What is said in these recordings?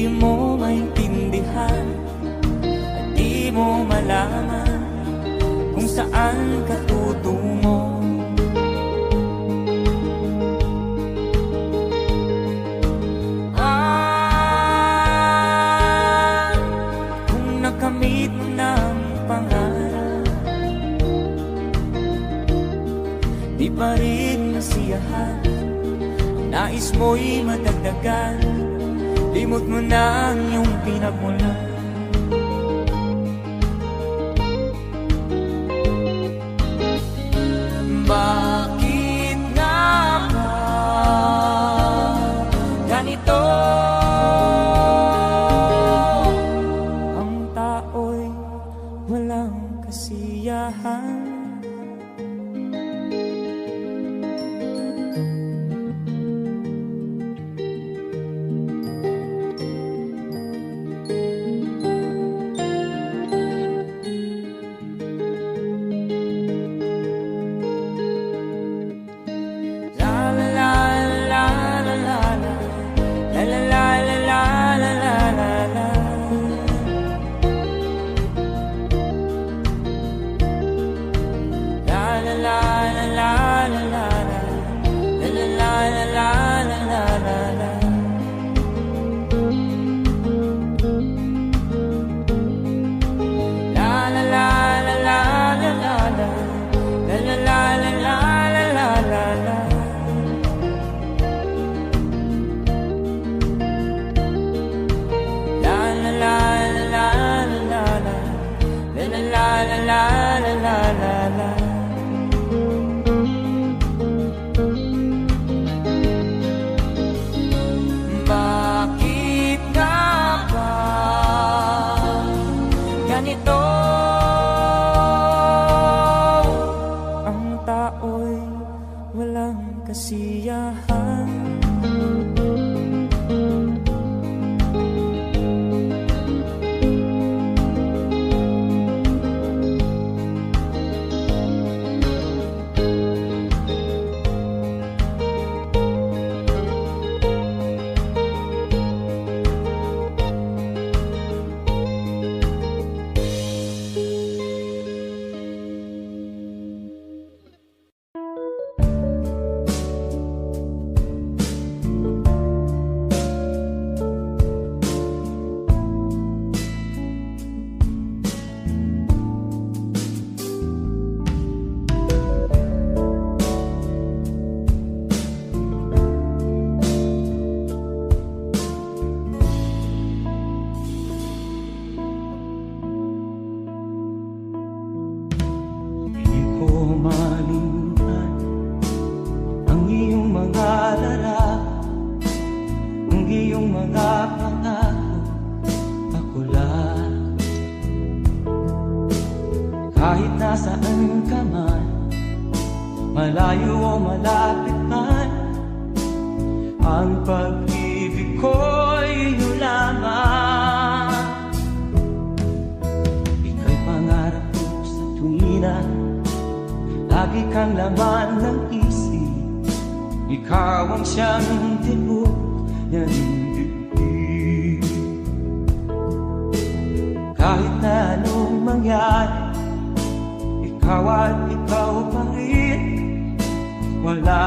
mo maintindihan at di mo malaman kung saan ka tutungo. Kung nakamit mo ng pangarap, di pa rin nasiyahan, nais mo'y madagdagan, limot mo na ang iyong pinagmulan. Bakit nga ba ganito? Ang tao'y walang kasiyahan. Bakit nga ba ganito? Ang tao'y walang kasiyahan. Kahit nasaan ka man, malayo o malapit man, ang pag-ibig ko'y iyo lamang. Ika'y pangarap ko sa tuwina, lagi kang laman ng isip. Ikaw ang siyang tibok ng dibdib. Kahit na anong mangyari, ikaw at ikaw pa rin. Wala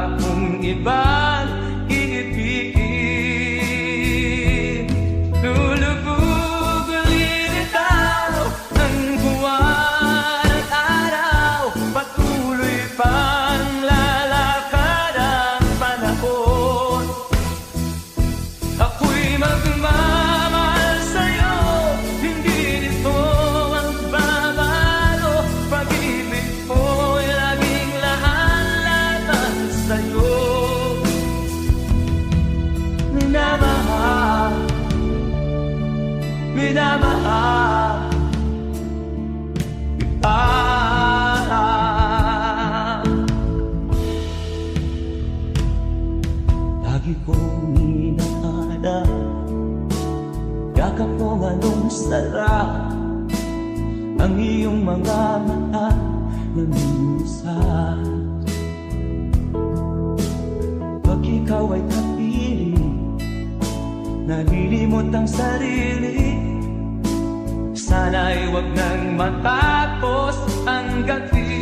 akong ibang iibigin. Lulubog ulit ikaw ng buwan at araw. Patuloy pang lalakad ang panahon. Ako'y magmamahal sa'yo, hindi nito ang babago. Pag-ibig ko'y laging lahat-lahat sa'yo. Minamahal, minamahal kita. Lagi kong inaada, yakap mo anong sarap, ang iyong mga mata nanunusan. Pag ikaw ay kapiling, nalilimot ang sarili. Sana'y wag nang matapos ang gabi.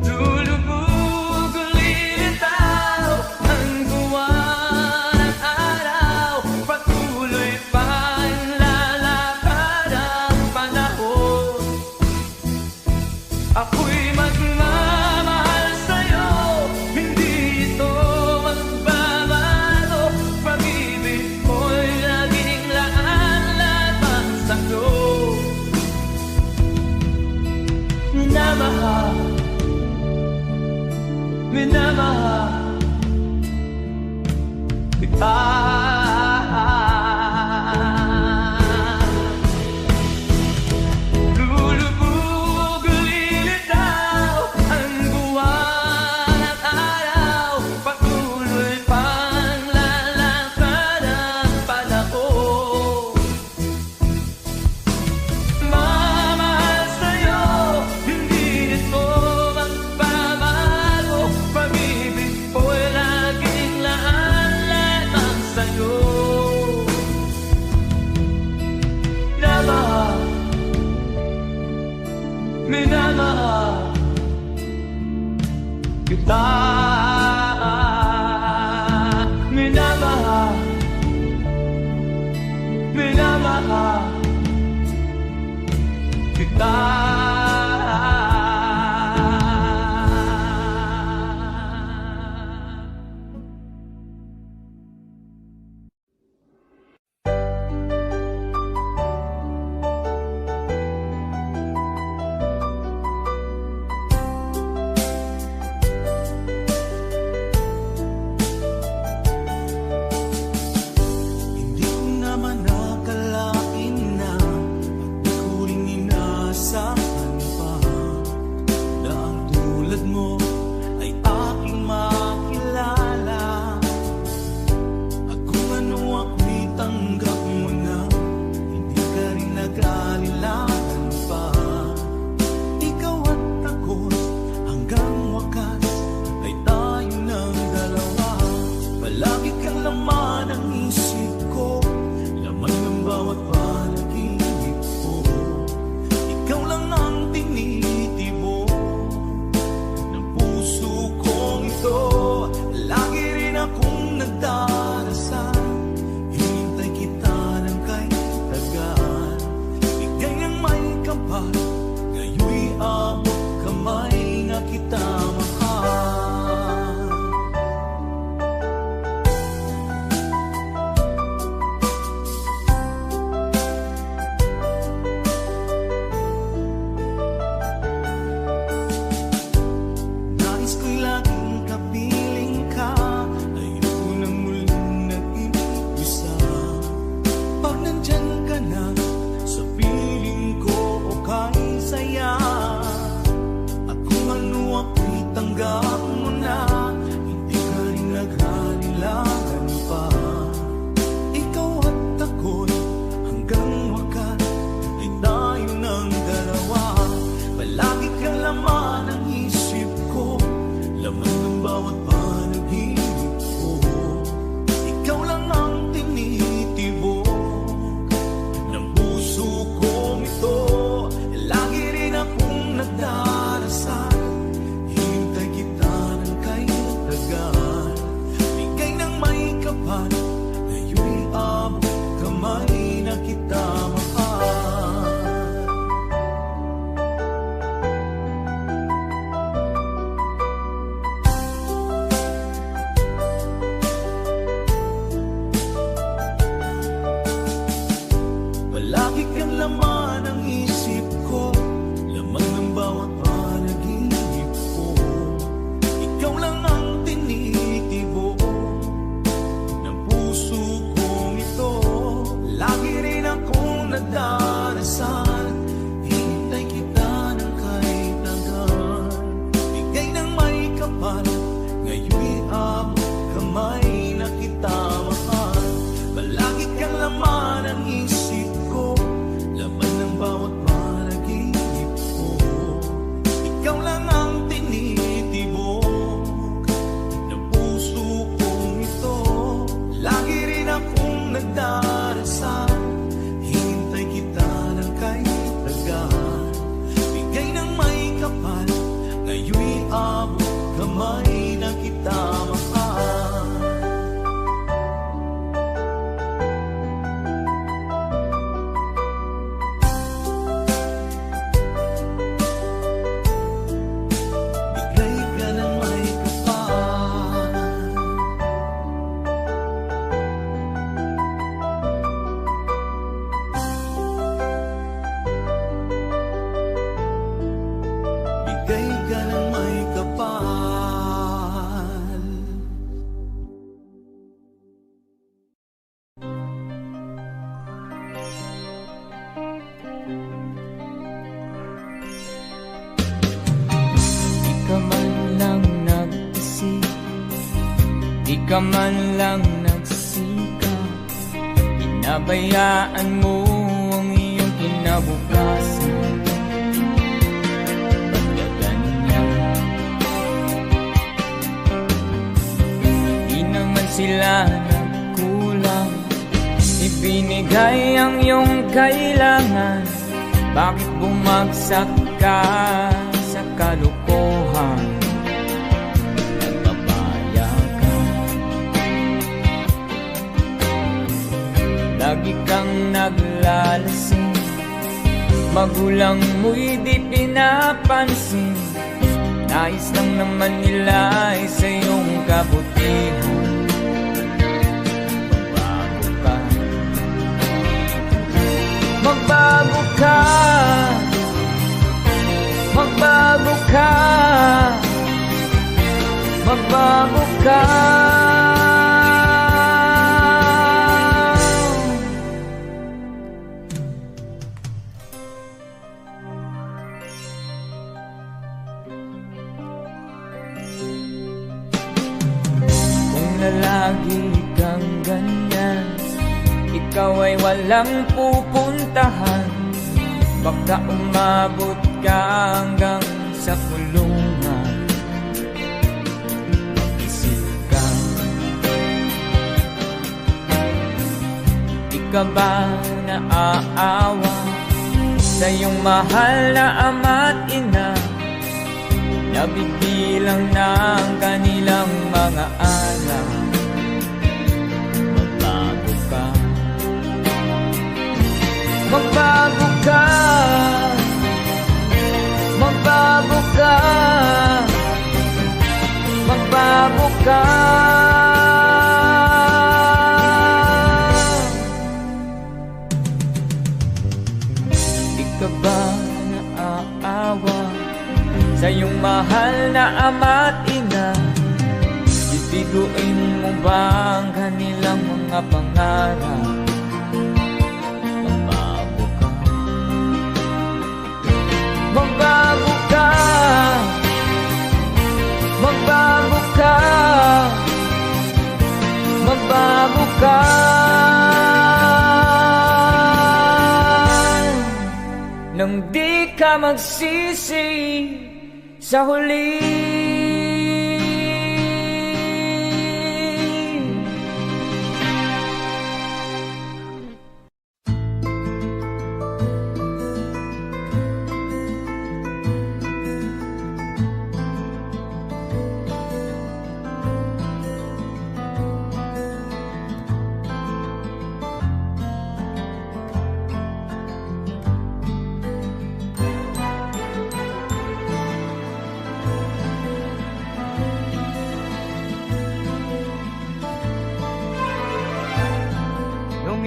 Lulubog ulilitaw ang buwan at araw. Patuloy pa ang lalakad ang panahon. Ako'y magmamahal sa'yo, hindi ito magbabago. Pag-ibig ko'y laging laan lamang sa'yo. Minamahal, minamahal kita. Lulubog ulilitaw ang buwan at araw. Patuloy pang lalakad ang panahon. Mamahal sa'yo, hindi ito magbabago. Pag-ibig ko'y laging laan lamang sa'yo. Minamahal, minamahal kita. Minamahal, minamahal kita. Hindi ko naman akalain na di ko rin inaasahan pa na ang tulad mo ay aking makilala. At kung ano ako'y tanggap mo na, hindi ka rin nag-alilangan pa. Ikaw at ako hanggang wakas ay tayo ng dalawa. Palagi kang laman ng isip ko, laman ng bawat panaginip ko. Ikaw lang ang tinitibo ng puso kong ito. Lagi rin akong nagdarasal, hinintay kita ng kahit tagal. Bigay ng may kapal, ngayoy abot kamay nga kita mahal. Nais ko'y laging kapiling ka, ayoko nang muling nag-iisa. Pag nandyan ka na, sa piling ko okay saya. At kung ano ako'y tanggap mo na, hindi ka rin nag-alilangan pa. Ikaw at ako'y hanggang wakas ay tayo ng dalawa. Palagi kang laman ng isip ko, laman ng bawat panaginip ko. Ikaw lang ang tinitibok ng puso kong ito. Lagi rin akong nagdarasal, hinintay kita ng kahit tagal. Bigay ng may kapal, ngayoy abot kamay na kita mahal. Palagi kang laman ng isip ko, laman ng bawat panaginip ko. Ikaw lang ang tinitibo ng puso kong ito. Lagi rin ka man lang nagsikap, pinabayaan mo ang iyong kinabukasan. Ba't ka ganyan? Di naman sila nagkulang, ibinigay ang iyong kailangan. Bakit bumagsak ka sa kalokohan? Nagpapaya ka, lagi kang naglalasing, magulang mo'y di pinapansin. Nais lang naman nila ay sa iyong kabutihan. Magbago ka, magbago ka, magbago ka. Kung lalagi kang ganyan, ikaw ay walang pupuntahan. Baka umabot ka hanggang sa kulungan. Mag-isip ka, di ka ba naaawa sa iyong mahal na ama't ina? Nabibilang na ang kanilang mga araw. Magbago ka, magbago ka, magbago ka, magbago ka. Di ka ba naaawa sa iyong mahal na ama't ina? Bibiguin mo ba ang kanilang mga pangarap? Magbago ka, magbago ka, magbago ka. Nang di ka magsisi sa huli.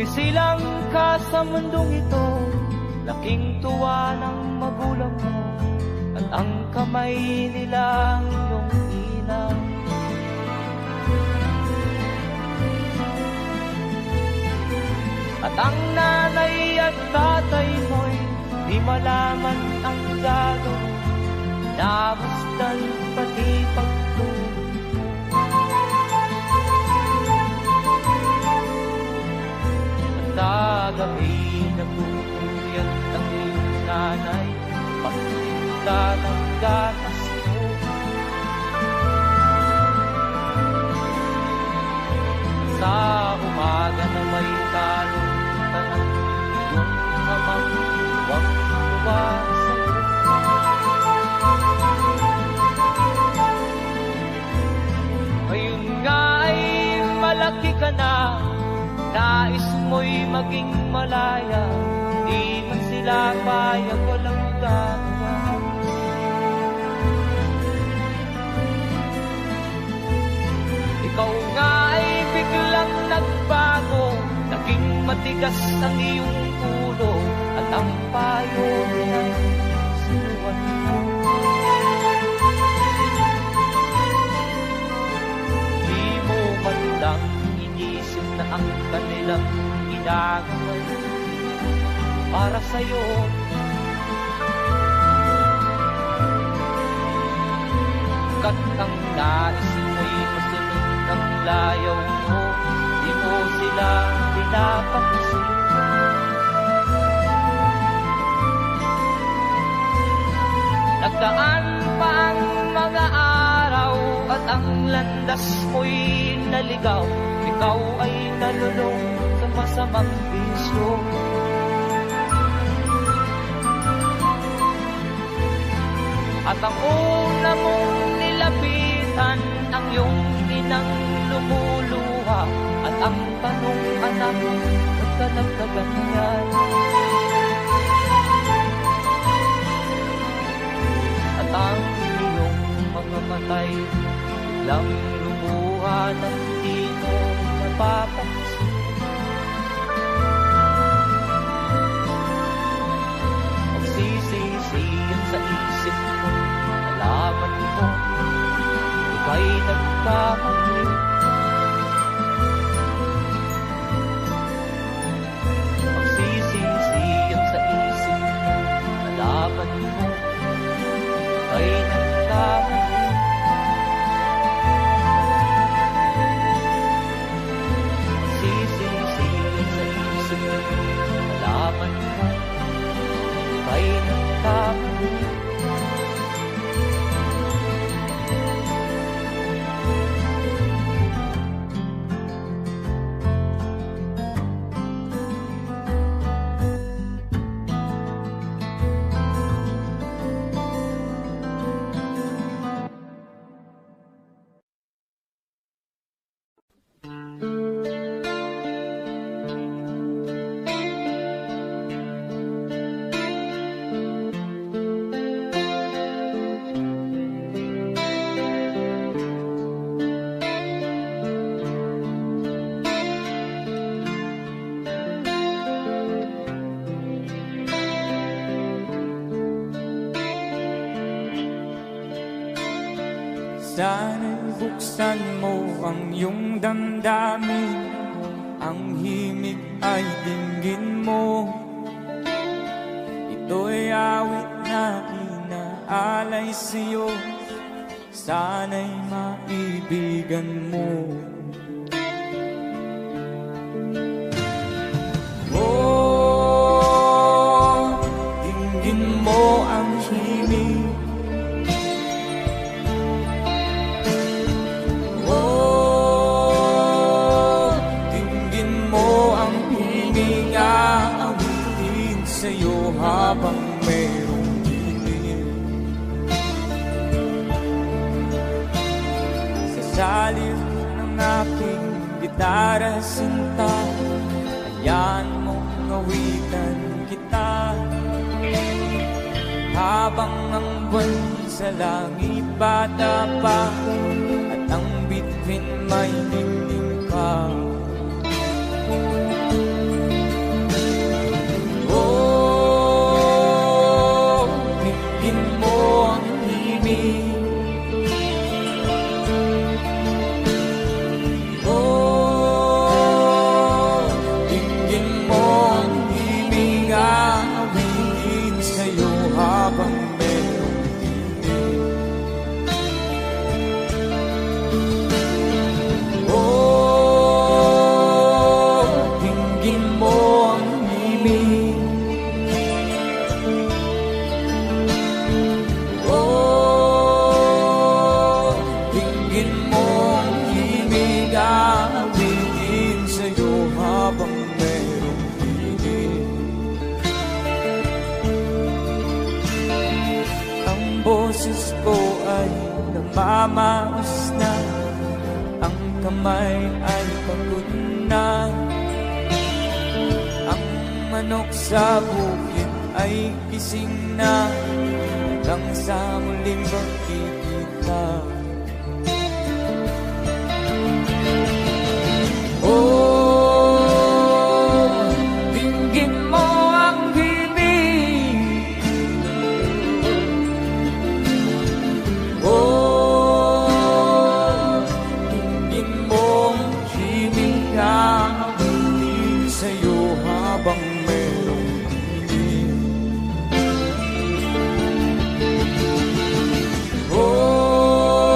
Isilang ka sa mundong ito, laking tuwa ng magulang mo, at ang kamay nila ang iyong ina. At ang nanay at tatay mo'y di malaman ang gagawin, namasdan pati pagtulog. Sa gabi nagpupuyat ang iyong nanay, pagtinda ng gatas mo. Sa umaga na may kalungkutan ang iyong amang huwag tuwasan. Ngayon nga ay malaki ka na, nais mo'y maging malaya, di man sila payag, walang gagawa. Ikaw nga ay biglang nagbago, naging matigas ang iyong ulo, at ang payo ay sinuwan mo. Di mo man lang inisip na ang kanilang ginagawa para sa'yo. Kat ang nais mo'y masunod ang paglayaw mo, di mo sila pinapansin. Nagdaan pa ang mga araw at ang landas mo'y naligaw. Ikaw ay nalulong sa masamang bisyo. At ang una mong nilapitan ang iyong inang lumuluha. At ang tanong, anak, ba't ka nagkaganyan? At ang iyong mga matay biglang lumuha ng di mo napapansin. Magsisisiyan sa isip mo, nalaman mo, ika'y nagkamali. Magsisisiyan sa isip mo, nalaman mo, ika'y nagkamali. Magsisisiyan sa isip mo, nalaman mo, ika'y nagkamali. Sana'y buksan mo ang iyong damdamin, ang himig ay dinggin mo. Ito'y awit na inaalay sa'yo, sana'y maibigan mo. Oh, dinggin mo ang himig. Sa'yo habang mayroong dilim, sa salib ng aking gitara sinta, hayaan mong awitan kita. Habang ang buwan sa langit bata pa, at ang bituin may dingding pa. Boses ko ay namamaos na, ang kamay ay pagod na. Ang manok sa bukid ay gising na, hanggang sa muling magkikita. Oh, dinggin mo ang himig. Oh, dinggin mo ang himig na awitin sa'yo habang mayroong dilim. Oh,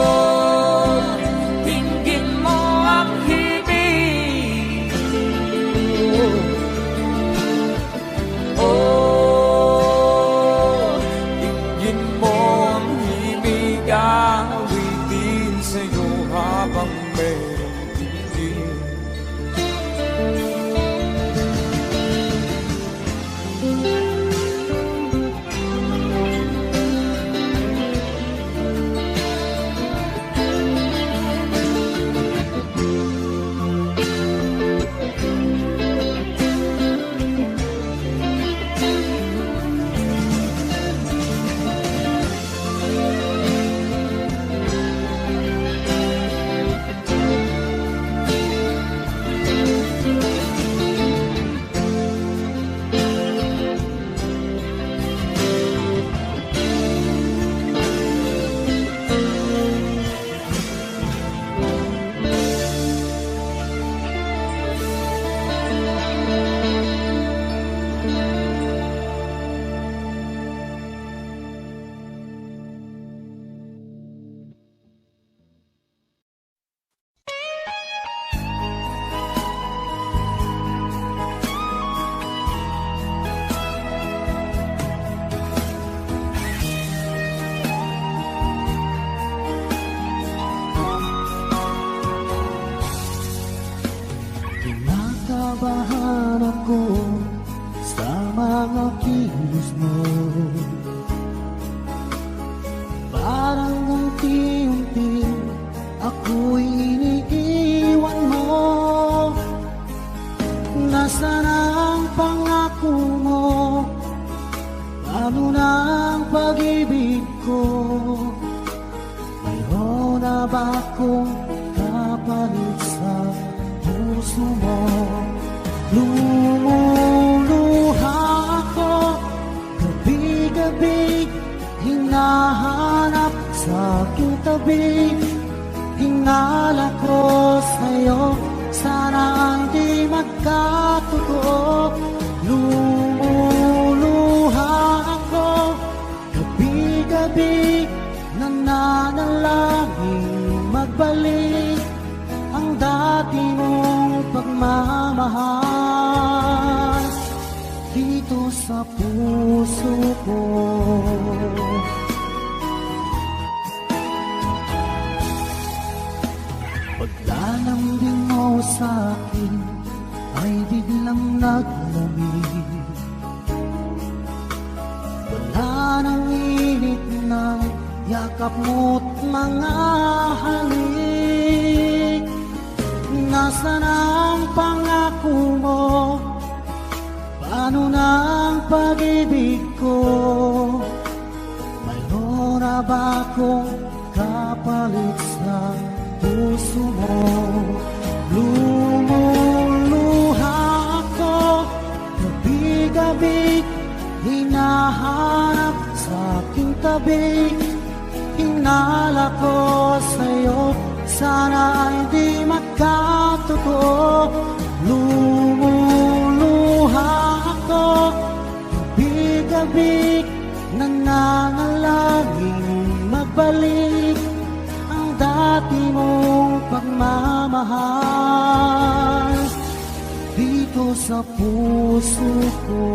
kilos mo. Parang unti-unti ako'y iniiwan mo. Nasaan ang pangako mo? Paano na ang pag-ibig ko? Mayroon na ba akong kapalit sa puso mo? Lumuluha ako, gabi-gabi hinahanap sa aking tabi. Hinala ko sa'yo, sana hindi magkatotoo. Lumuluha ako, gabi-gabi nananalangin magbalik ang dati mong pagmamahal dito sa puso ko. Paglalambing mo sa'kin ay biglang naglamig. Wala nang init ng yakap mo't mga halik. Nasaan ang pangako mo? Paano na ang pag-ibig ko? Mayroon na ba akong kapalit sa puso mo? Lumuluha ako, gabi-gabi hinahanap sa aking tabi. Hinala ko sa'yo, sana hindi magkatotoo. Lumuluha ako, gabi-gabi nananalangin magbalik ang dati mong pagmamahal dito sa puso ko.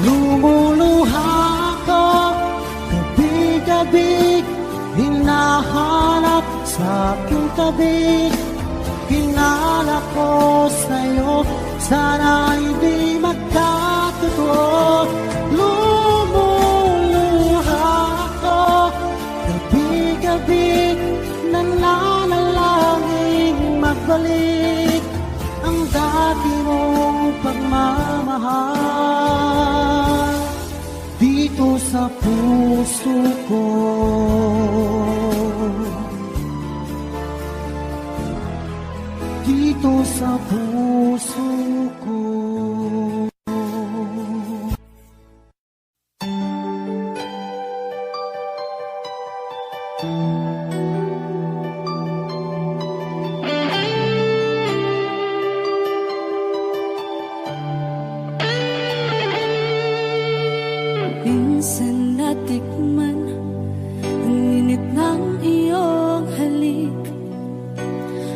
Lumuluha ako, gabi-gabi hinahanap sa aking tabi. Hinala ko sa'yo, sana hindi magkatotoo. Lumuluha ako, gabi-gabi nananalangin magbalik ang dati mong pagmamahal dito sa puso ko. Dito sa puso ko. Minsan natikman ang init ng iyong halik.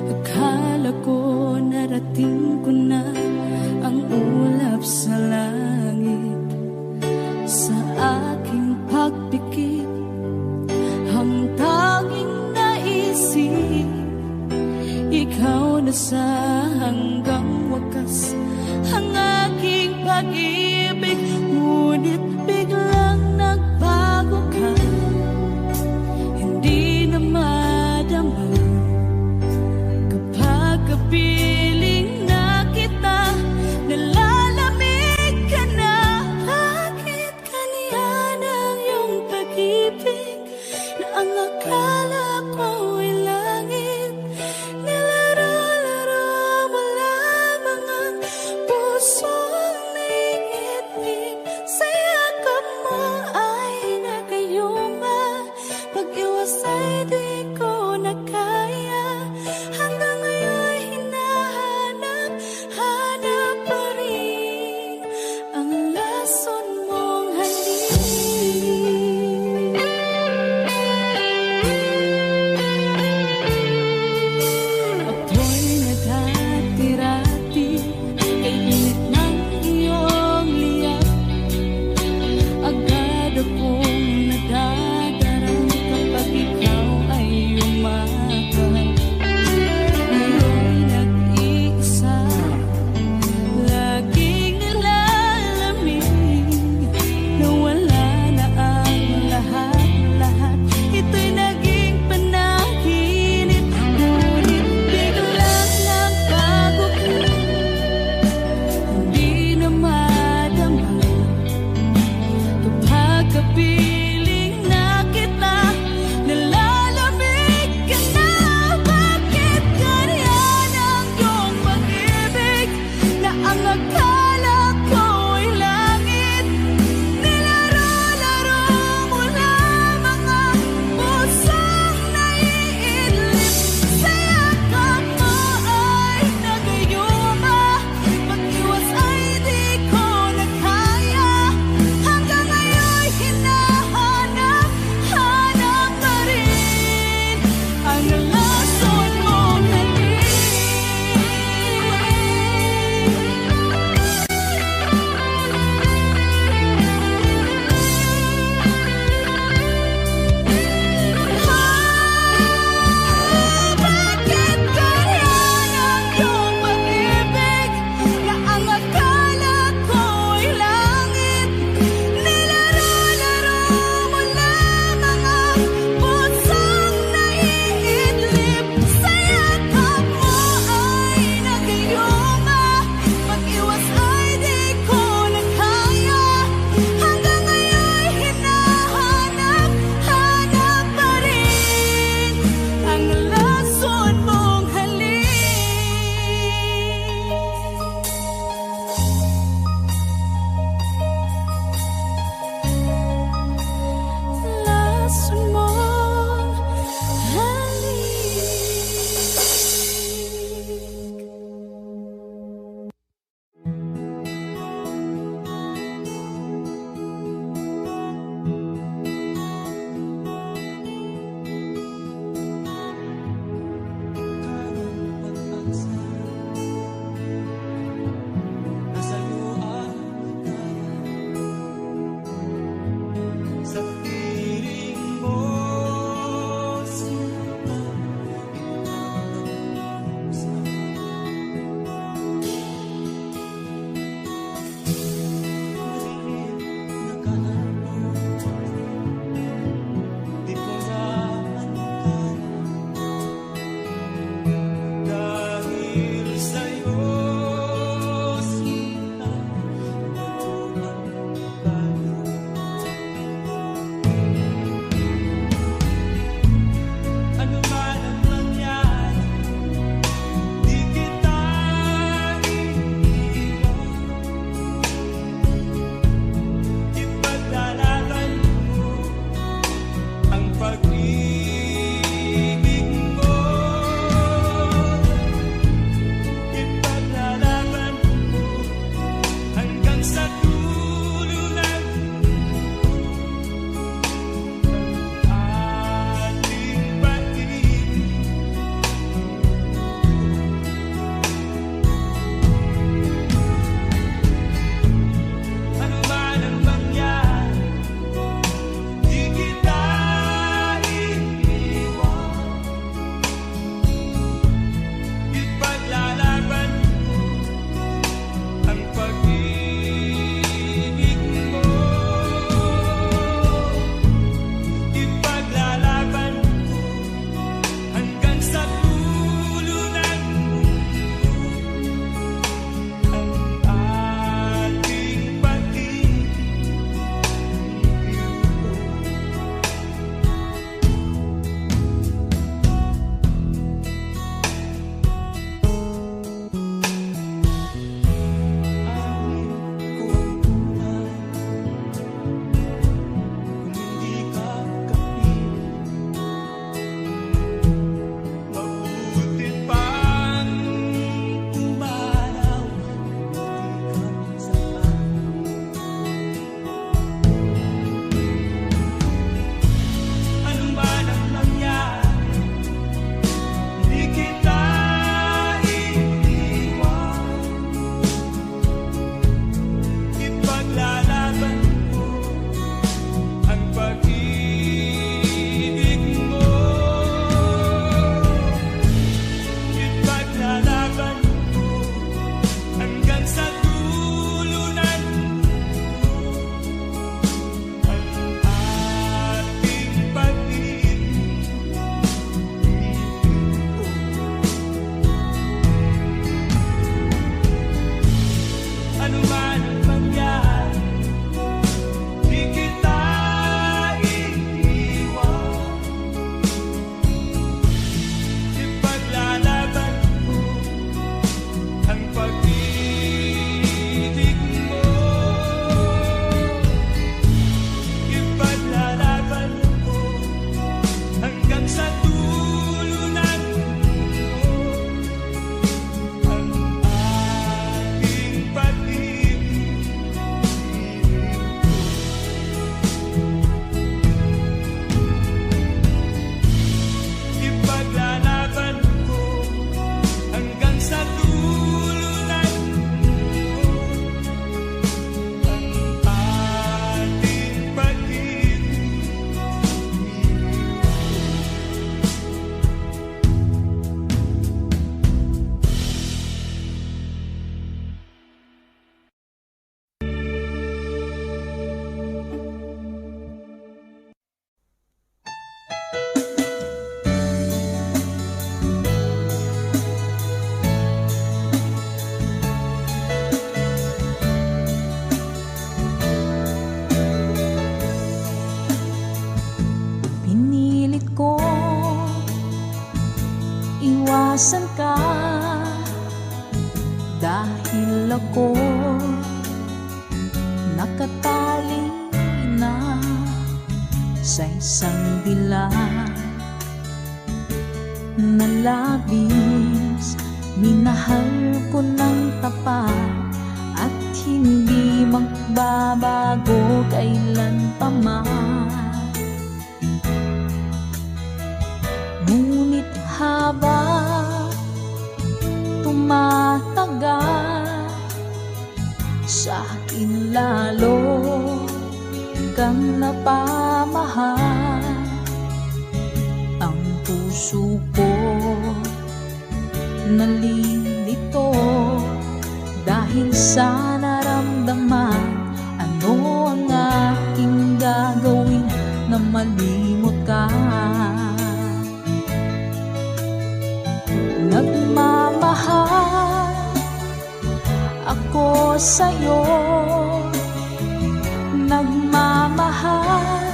Akala ko narating ko na ang ulap sa langit. Sa aking pagpikit, ang tanging naisip, ikaw na sa hanggang wakas ang aking pag-ibig. Ngunit biglang nagbago ka, hindi na madama kapag kapiling na kita. Nalalamig ka na, bakit kaniyan ang iyong pag-ibig na ang akala ko'y langit? Nilaro-laro mo lamang ang pusong naingit. nasan ka? Dahil ako nakatali na sa isang dilag na labis. Minahal ko ng tapat at hindi magbabago kailan pa man. Ngunit habang tumatagal, sa akin lalo kang napamahal. Ang puso ko nalilito dahil sa naramdaman. Ano ang aking gagawin na malimot ka? Nagmamahal ako sa'yo, nagmamahal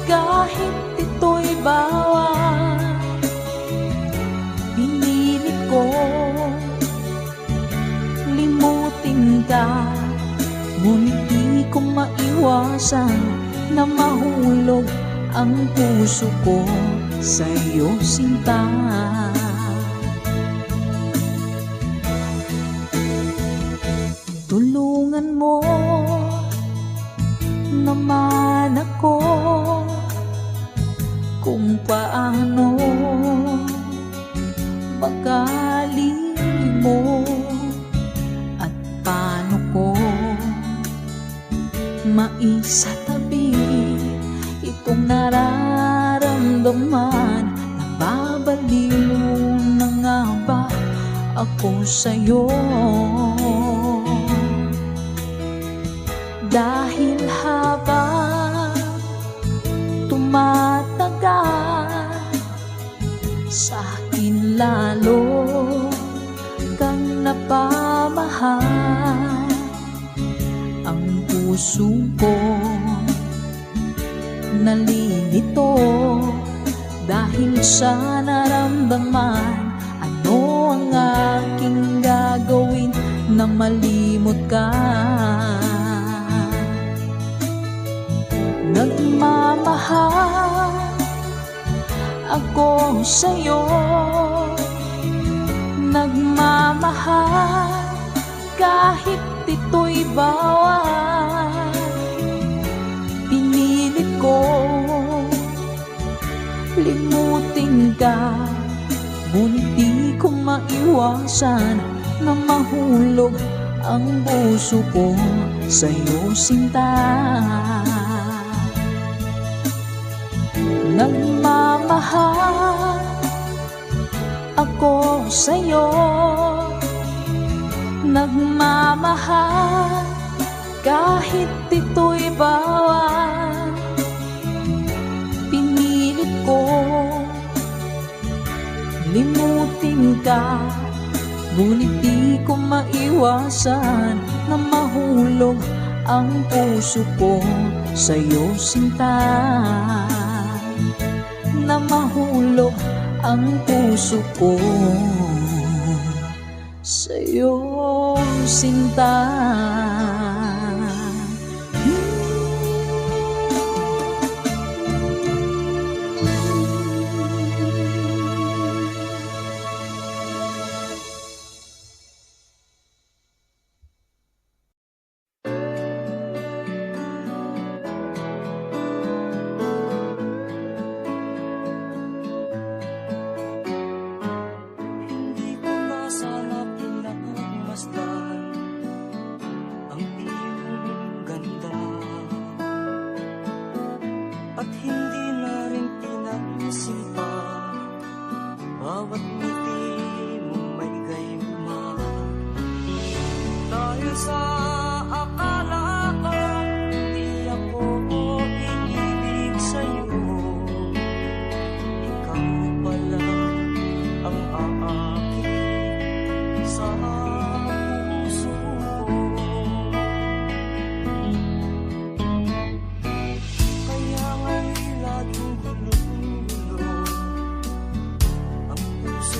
kahit ito'y bawal. Pinilit ko limutin ka, ngunit di ko maiwasan na mahulog ang puso ko sa'yo, sinta. Tulungan mo naman ako kung paano makalimo at paano ko maisatabi itong nararamdaman. Nababaliw na nga ba ako sa'yo? Dahil habang tumatagal, sa akin lalo kang napamahal. Ang puso ko nalilito dahil sa naramdaman. Ano ang aking gagawin na malimot ka? Nagmamahal ako sa'yo, nagmamahal kahit ito'y bawal. Pinilit ko limutin ka, ngunit di ko maiwasan na mahulog ang puso ko sa'yo, sinta. Nagmamahal ako sa'yo, nagmamahal kahit ito'y bawal. Pinilit ko limutin ka, ngunit di ko maiwasan na mahulog ang puso ko sa'yo, sinta. Na mahulog ang puso ko sa'yo, sinta. Ang puso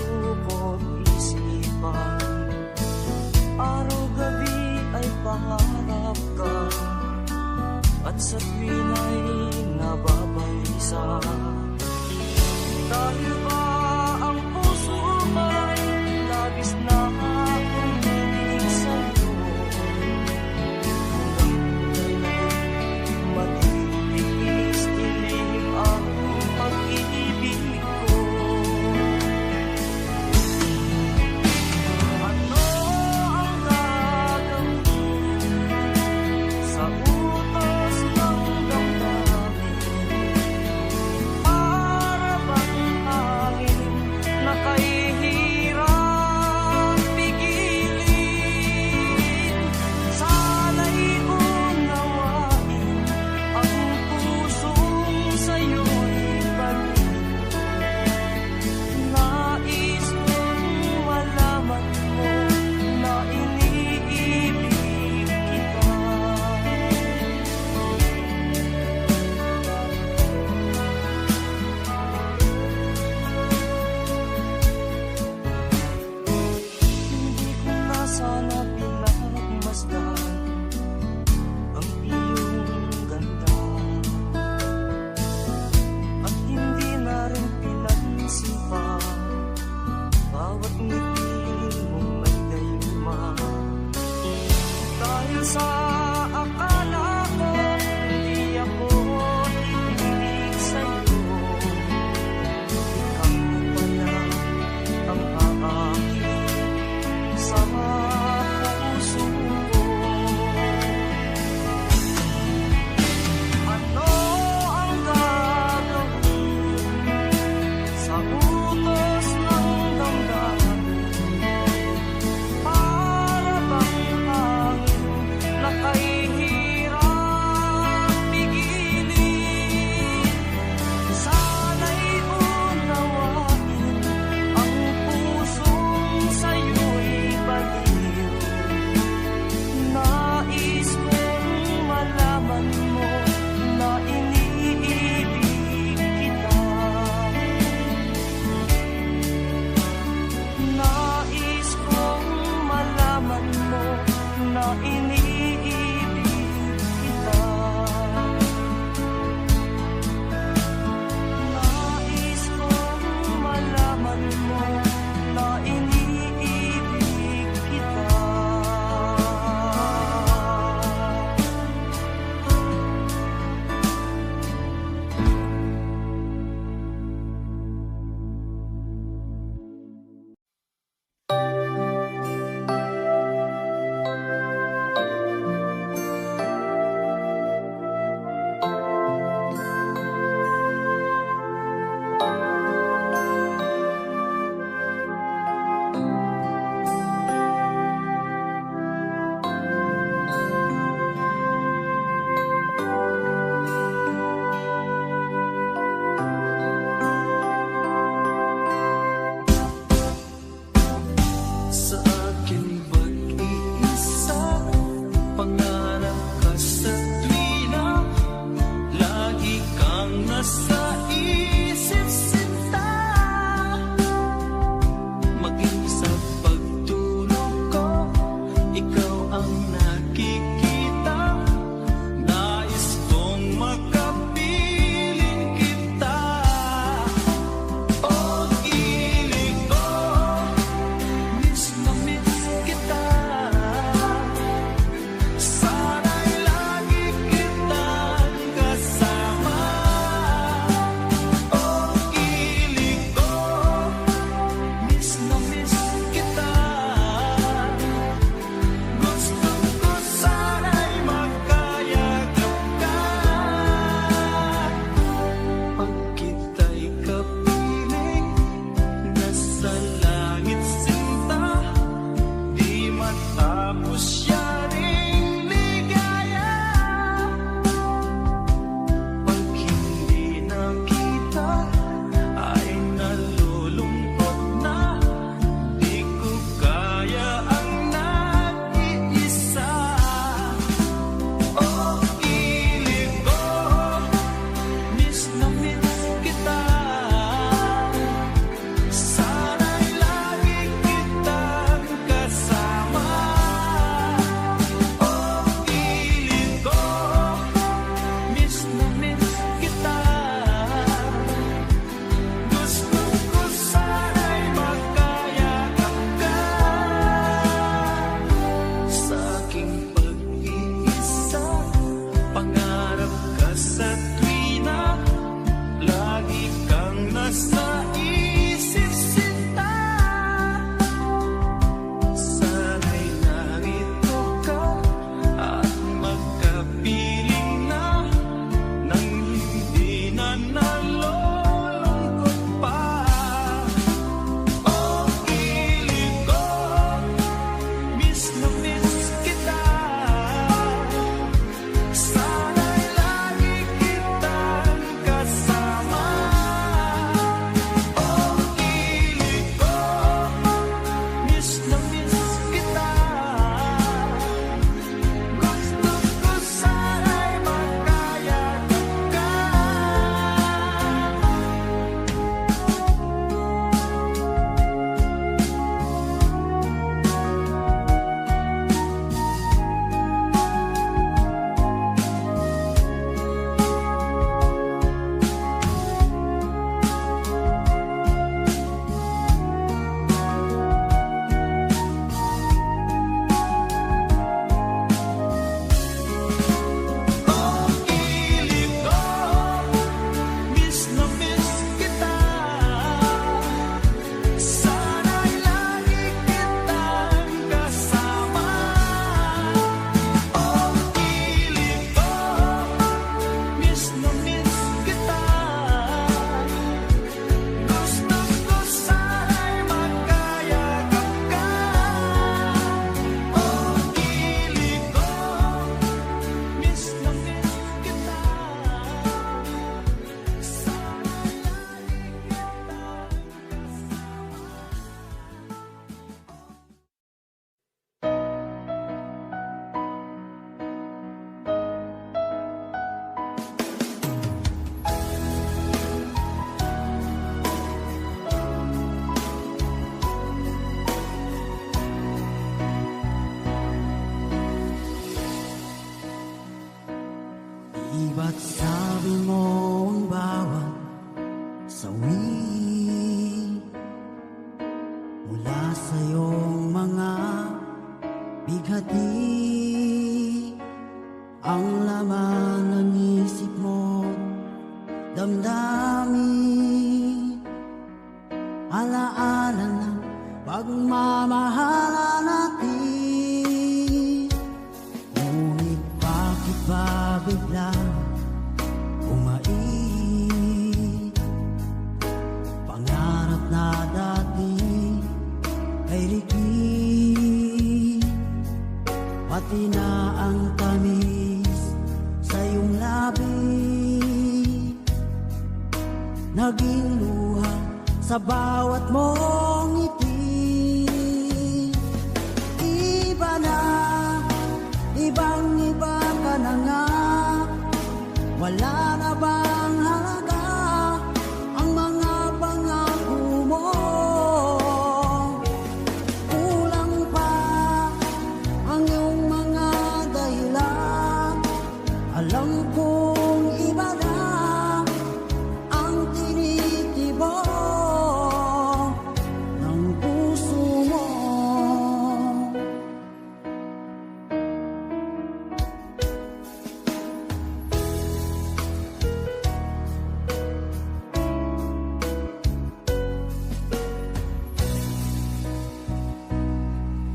sa akala ko, hindi ako ibig sa'yo. Ikaw pala ang aakit sa puso ko. Ano ang gagawin sa utos ng damdamin? Para bang hangin na kahihirap pigilin? Sana'y unawain ang pusong sa'yo'y baliw. Nais kong malaman mo na iniibig kita. Nais kong malaman mo na iniibig kita. Nais kong malaman mo na iniibig kita. At sabi mo ang bawat sawi mula sa iyong mga bighati, ang laman ng isip mo, damdamin, alaala ng pagmamahala natin. Ngunit bakit ba biglang umait? Pangarap na dati ay rigid, pati na ang tamis sa iyong labi, naging luha sa bawat mong ngiti. Iba na, ibang-iba ka na nga, wala na bang halaga ang mga pangako mo? Kulang pa ang iyong mga dahilan, alam kong iba na ang tinitibok ng puso mo.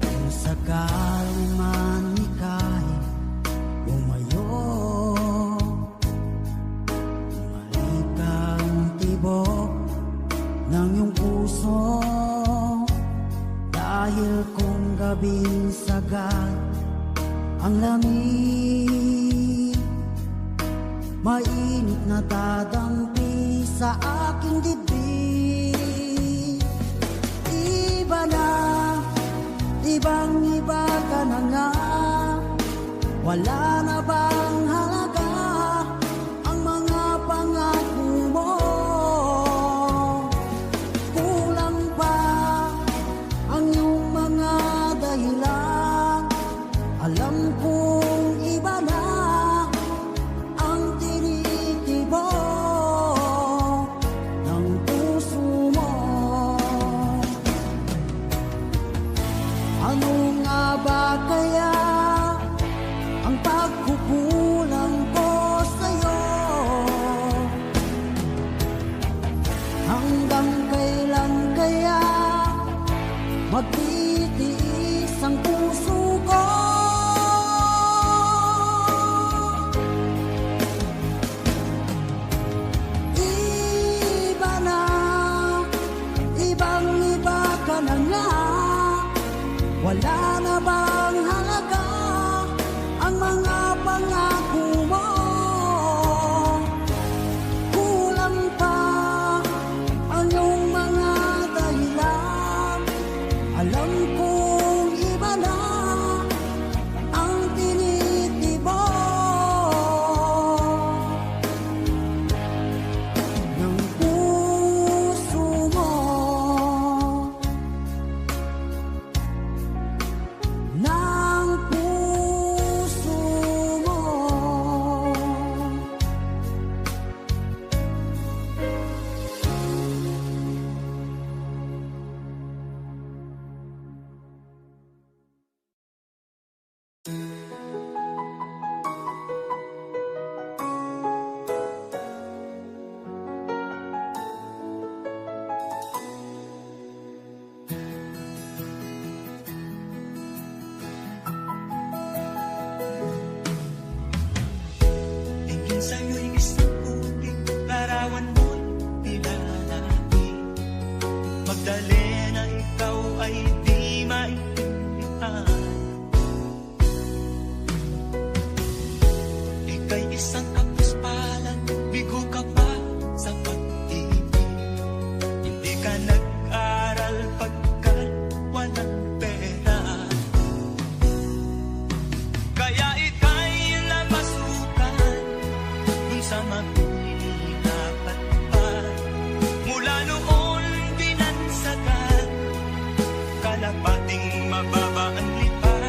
Kung sakali man ika'y lumayo, bumalik ang tibok ng iyong puso, dahil kung gabing sagad ang lamig, mainit na dadampi sa aking dibdib. Iba na, ibang-iba ka na nga, wala na bang halaga ang mga pangako mo? Kulang pa ang iyong mga dahilan, alam kong iba na ang tinitibok ng puso mo. Ano nga ba kaya ang pagkukulang ko sa'yo? Hanggang kailan kaya magtitiis ang puso ko? Iba na, ibang-iba ka na nga, wala na bang halaga ang mga pangako mo? Kulang pa ang iyong mga dahilan, alam kong iba na ang tinitibok ng puso mo. Ng puso mo. Tingin sa'yo'y isang puting larawan mo'y nilalaki, magdali na ikaw ay di maintindihan. Ika'y isang kapuspalan, bigo ka pa sa pag-ibig. Hindi ka nag-aral pagkat walang pera, kaya ika'y napasukan dun sa dapat pa. Mula noon binansagan, kalapating mababa ang lipa.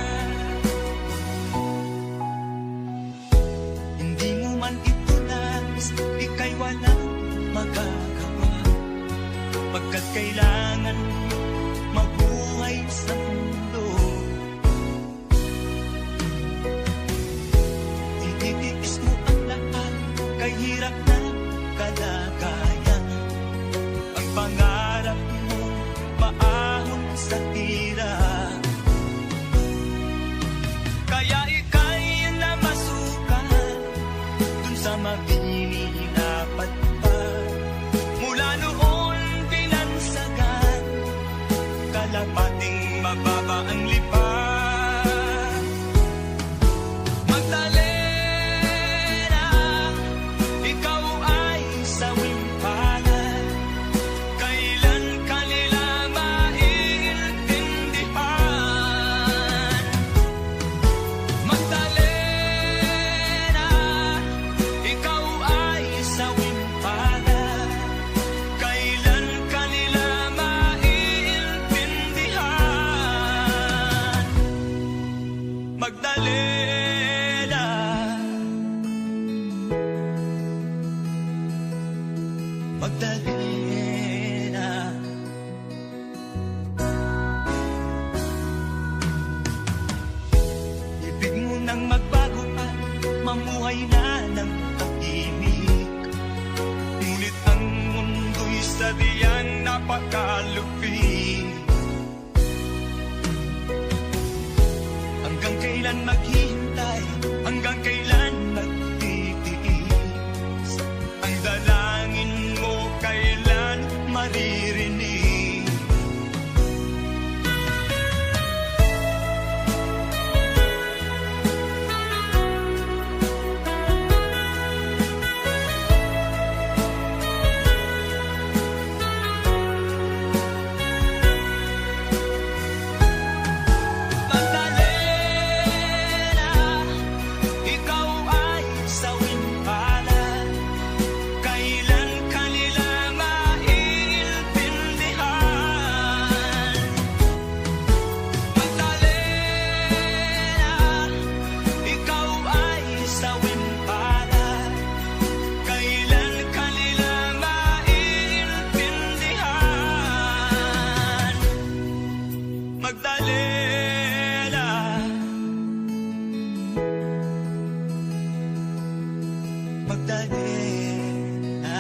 kahirap. Kaya ika'y namasukan dun sa mabininapat pa. Mula noon binansagan, kalapating mababa ang lipat. Magdalena, ikaw ay sawing palad. Kailan kanila maiintindihan? Magdalena, ikaw ay sawing palad. Kailan kanila maiintindihan? Magdalena, Magdalena. Ibig mo nang magbago pa, mamuhay na ng tahimik. Ngunit ang mundo'y sadyang napakalupit. Hanggang kailan maghihintay? Hanggang kailan magtitiis? Ang dalangin mo kailan maririnig? Magdalena, ikaw ay sawing palad. Kailan kanila maiintindihan? Magdalena, ikaw ay sawing palad. Kailan kanila maiintindihan? Magdalena, Magdalena.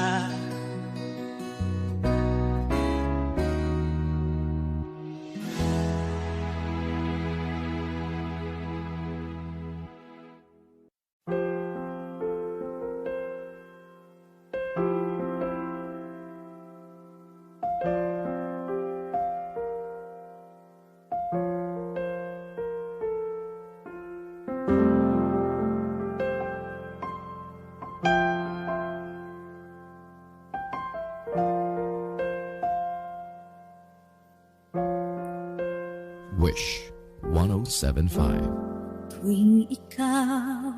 Wish 1075. Tuwing ikaw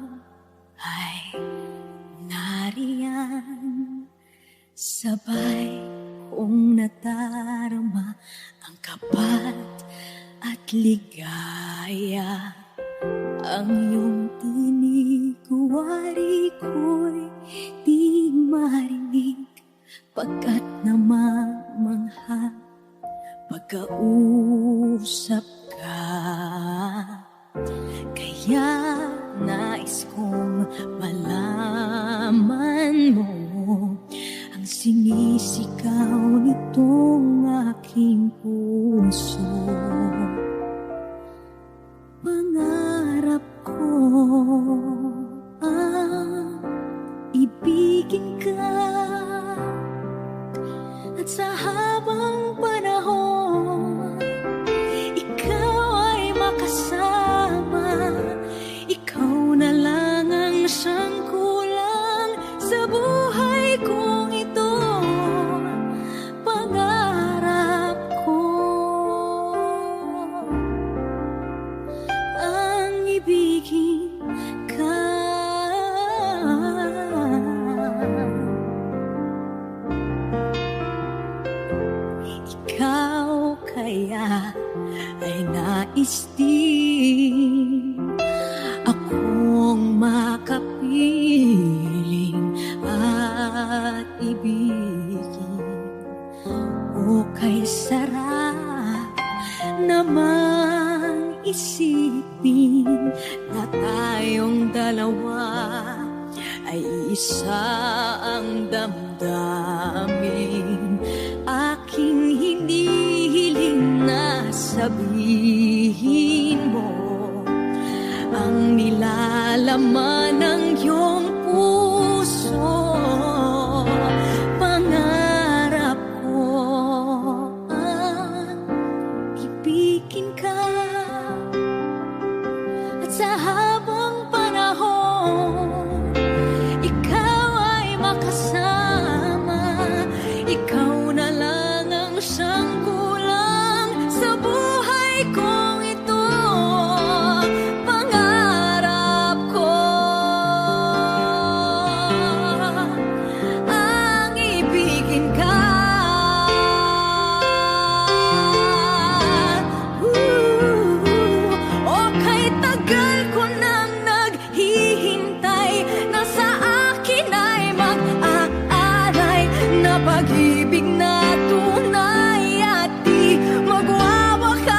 ay nariyan, sabay kong nadarama ang kapat at ligaya. Ang iyong tinig, wari ko'y di marinig, pagkat namamangha pagkausap ka. Kaya nais kong malaman mo ang sinisigaw nitong aking puso. Pangarap ko ang ibigin ka, at sa habang panahon ikaw ay makasama. Ikaw na lang ang siyang kulang sa buhay kong ito. Pangarap ko ang ibigin ka. Ikaw kaya ay nais din akong makapiling at ibigin. O kay sarap namang isipin na tayong dalawa ay isa ang damdamin. Aking hinihiling na sabihin mo ang nilalaman ng iyong puso. Pangarap ko ang ibigin ka, at sa habang panahon ikaw ay makasama. Ikaw na lang ang siyang kulang sa buhay kong ito. Pangarap ko ang ibigin ka. O kahit tagal ko nang naghihintay, nasa akin ay mag-aalay na pag-ibig na tunay at di magwawakas.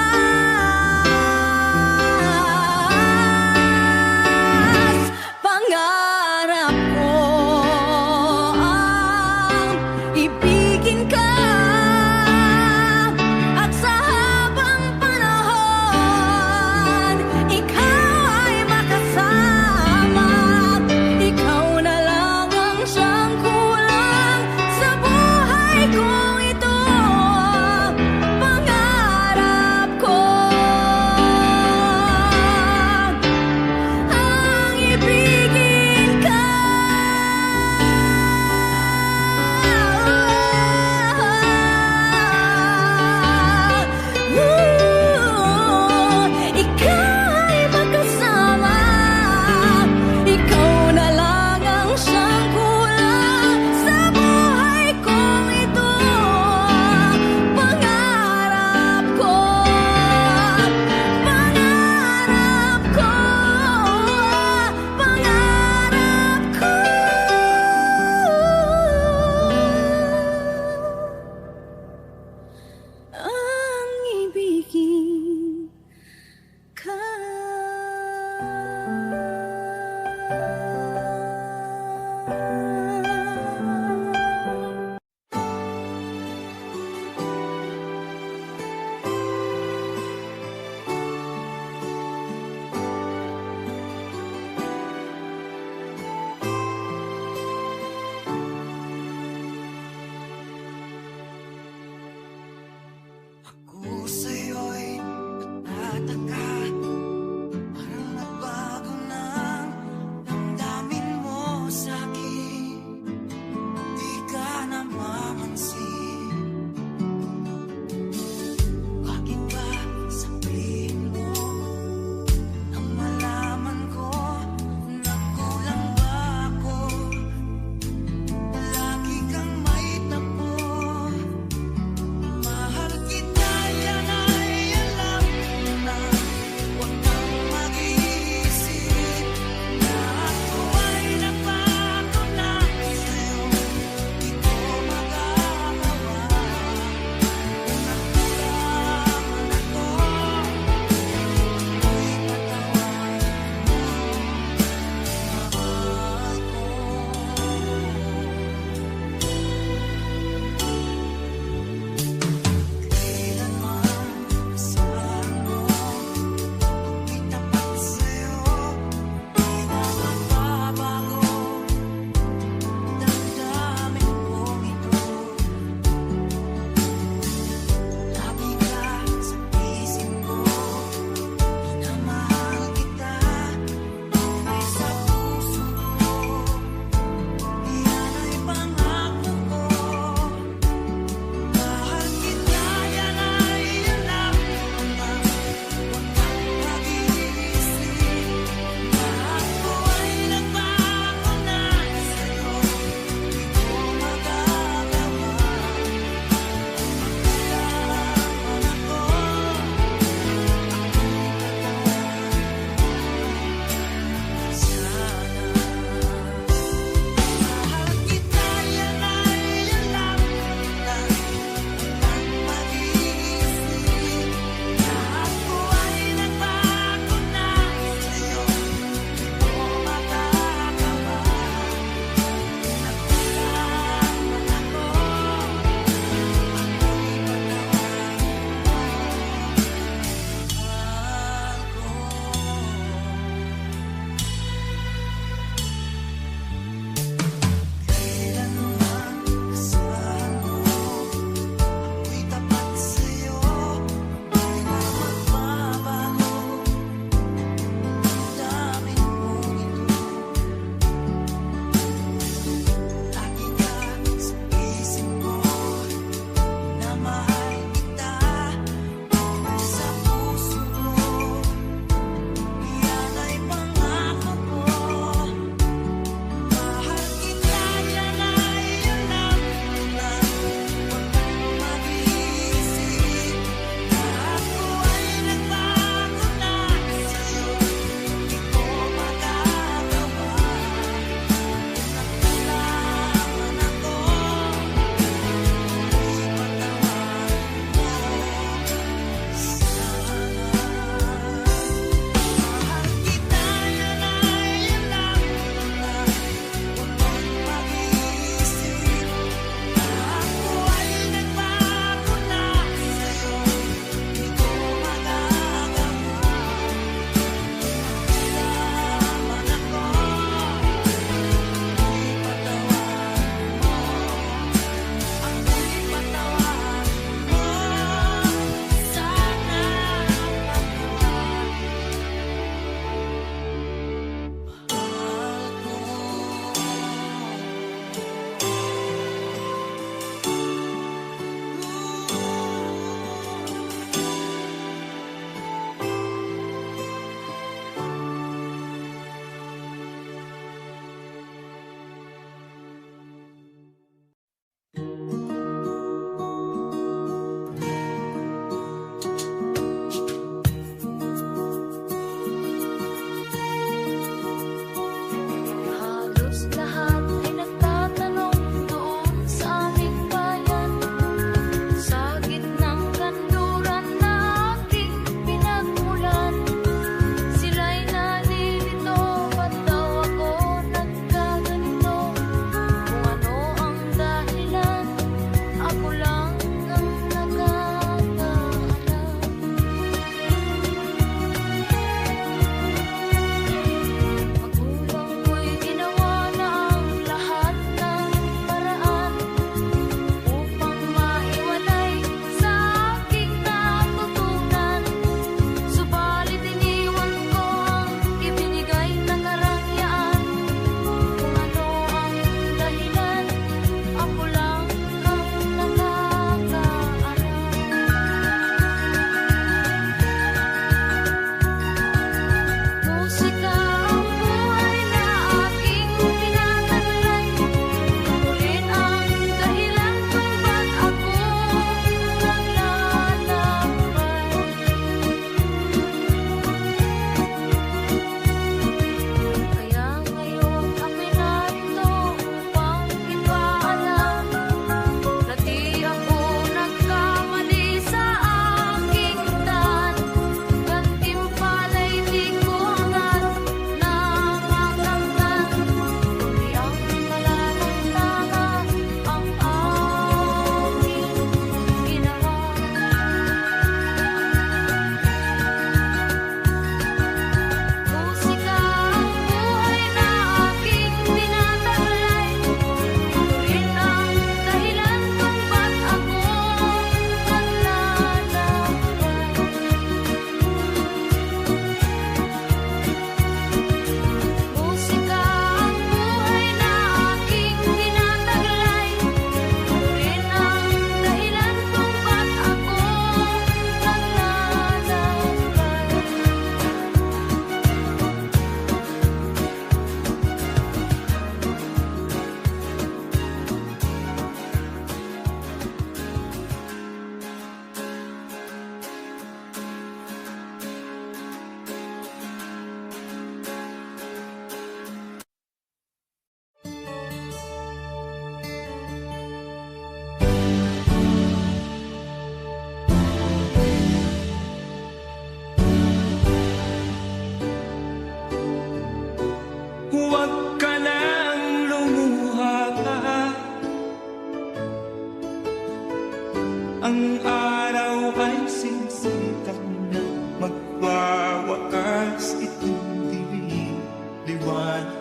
singsika na magwawakas itong dilim, liwanag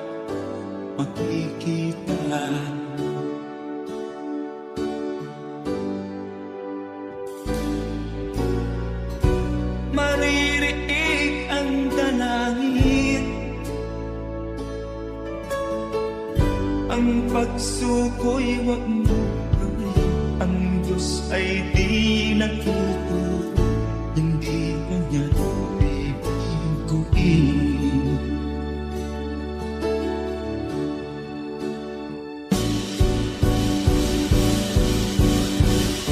makikita. Maririnig ang dalangin, ang pagsuko'y wag mo gawin. Ang Diyos ay di nagtuturo, hindi kanya bibiguin.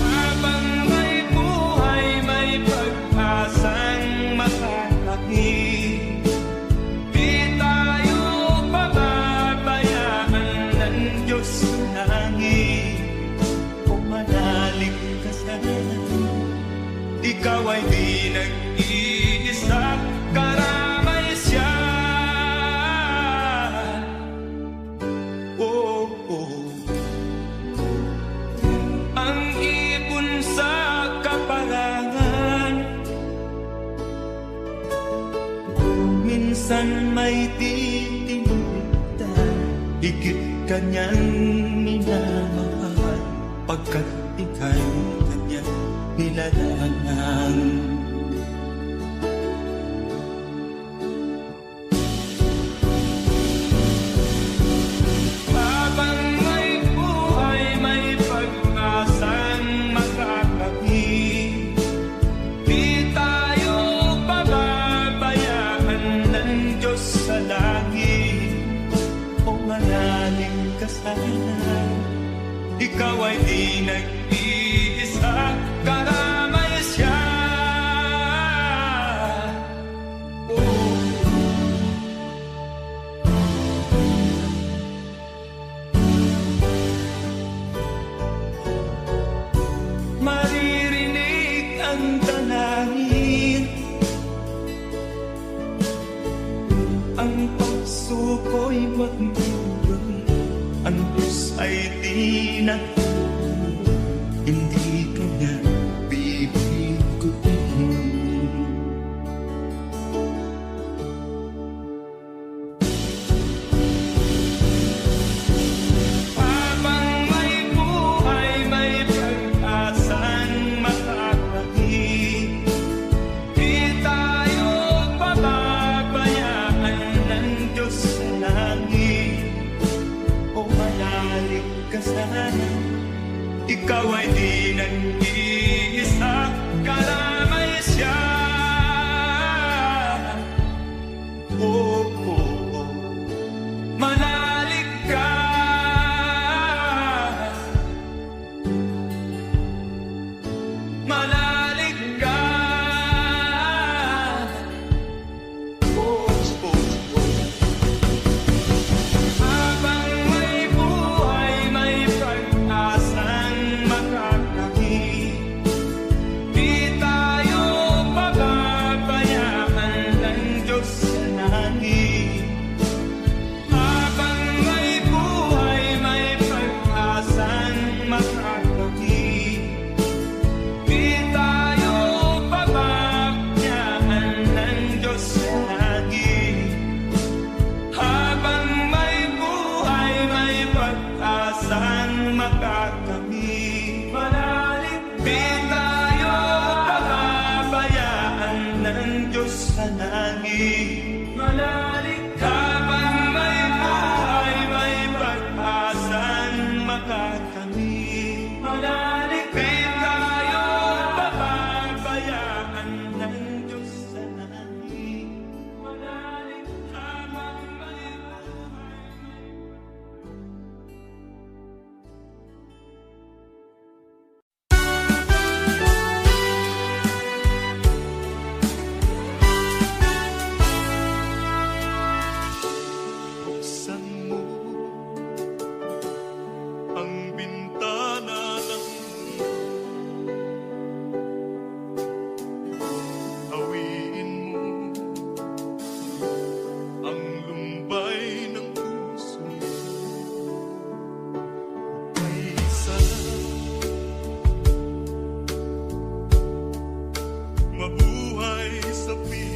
Habang may buhay, may pag-asang makakakit. Di tayo pababayaan ng Diyos sa langit. O manalig ka sana, ikaw ay di nag-iisa, karamay siya. Oh, oh. Ang ibon sa kaparangan, minsan may titinutan, higit kanyang minamahal, pagkat ika'y kanyang nilalangan. Habang may buhay, may pag-asang makakakit. Di tayo pababayaan ng Diyos sa langit. O manalig ka sana, ikaw ay di nag-iisa, karamay siya. Oh. Maririnig ang dalangin, ang pagsuko'y wag mo gawin. Ang Diyos ay di nagtuturo, hindi kanya bibiguin. Habang may buhay, may pag-asang makakakit. Di tayo pababayaan ng Diyos sa langit. O manalig ka sana, ikaw ay di nag-iisa, karamay siya. Oh, oh, oh. Manalig ka, manalig ka. Oh, oh, oh. Habang may buhay, may pag-asang makakakit. Di tayo pababayaan ng Diyos sa langit. Habang may buhay, may pag-asang makakakit. Di tayo pababayaan ng Diyos sa langit. Habang may buhay, may pag-asang makakamit. Manalig, di tayo pababayaan ng Diyos sa langit. Manalig, habang may buhay, may pag-asang makakamit. Manalig, di tayo pababayaan ng Diyos sa langit. Manalig, habang may buhay, may mabuhay sa piling